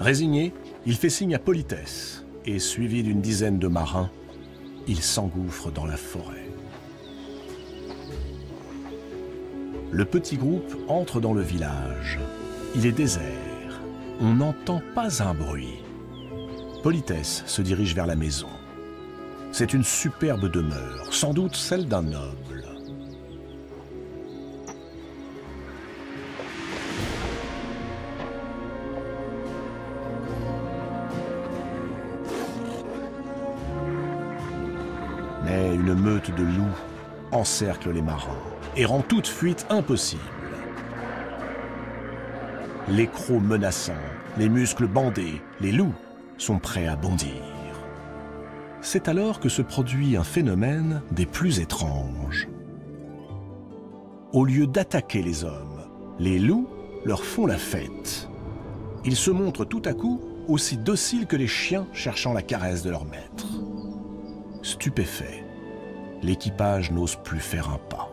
Résigné, il fait signe à Polythès et, suivi d'une dizaine de marins, il s'engouffre dans la forêt. Le petit groupe entre dans le village. Il est désert. On n'entend pas un bruit. Polythès se dirige vers la maison. C'est une superbe demeure, sans doute celle d'un noble. Mais une meute de loups encercle les marins et rend toute fuite impossible. Les crocs menaçants, les muscles bandés, les loups sont prêts à bondir. C'est alors que se produit un phénomène des plus étranges. Au lieu d'attaquer les hommes, les loups leur font la fête. Ils se montrent tout à coup aussi dociles que les chiens cherchant la caresse de leur maître. Stupéfait, l'équipage n'ose plus faire un pas.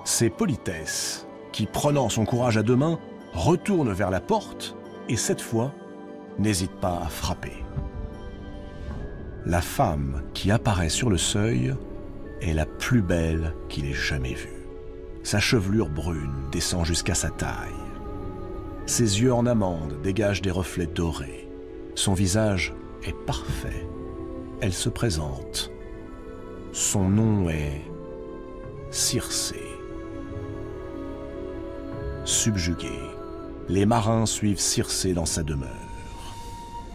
C'est Polythès qui, prenant son courage à deux mains, retourne vers la porte et cette fois, n'hésite pas à frapper. La femme qui apparaît sur le seuil est la plus belle qu'il ait jamais vue. Sa chevelure brune descend jusqu'à sa taille. Ses yeux en amande dégagent des reflets dorés. Son visage est parfait. Elle se présente. Son nom est Circé. Subjugués, les marins suivent Circé dans sa demeure.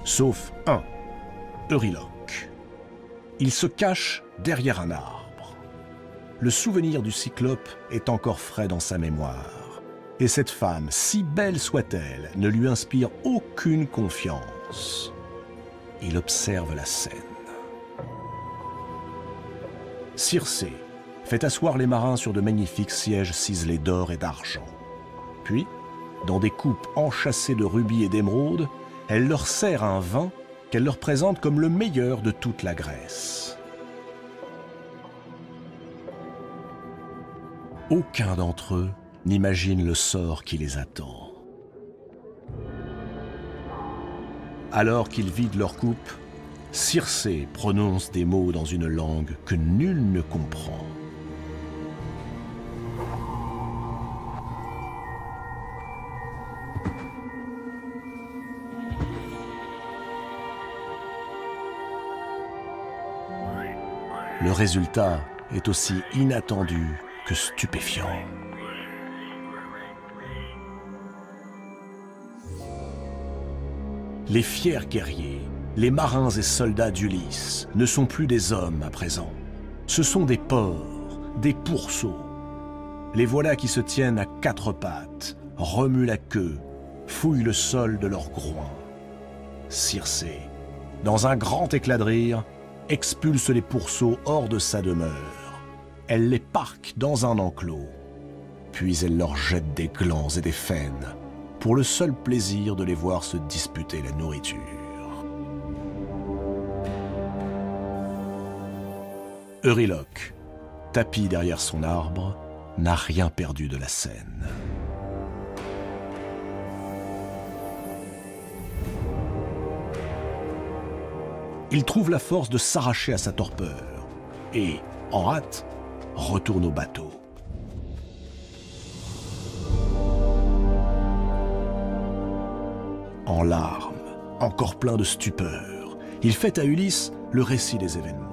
Sauf un, Euryloque. Il se cache derrière un arbre. Le souvenir du cyclope est encore frais dans sa mémoire. Et cette femme, si belle soit-elle, ne lui inspire aucune confiance. Il observe la scène. Circé fait asseoir les marins sur de magnifiques sièges ciselés d'or et d'argent. Puis, dans des coupes enchâssées de rubis et d'émeraudes, elle leur sert un vin qu'elle leur présente comme le meilleur de toute la Grèce. Aucun d'entre eux n'imagine le sort qui les attend. Alors qu'ils vident leur coupe, Circé prononce des mots dans une langue que nul ne comprend. Le résultat est aussi inattendu que stupéfiant. Les fiers guerriers, les marins et soldats d'Ulysse ne sont plus des hommes à présent. Ce sont des porcs, des pourceaux. Les voilà qui se tiennent à quatre pattes, remuent la queue, fouillent le sol de leurs groins. Circé, dans un grand éclat de rire, expulse les pourceaux hors de sa demeure. Elle les parque dans un enclos. Puis elle leur jette des glands et des faines, pour le seul plaisir de les voir se disputer la nourriture. Euryloque, tapi derrière son arbre, n'a rien perdu de la scène. Il trouve la force de s'arracher à sa torpeur et, en hâte, retourne au bateau. En larmes, encore plein de stupeur, il fait à Ulysse le récit des événements.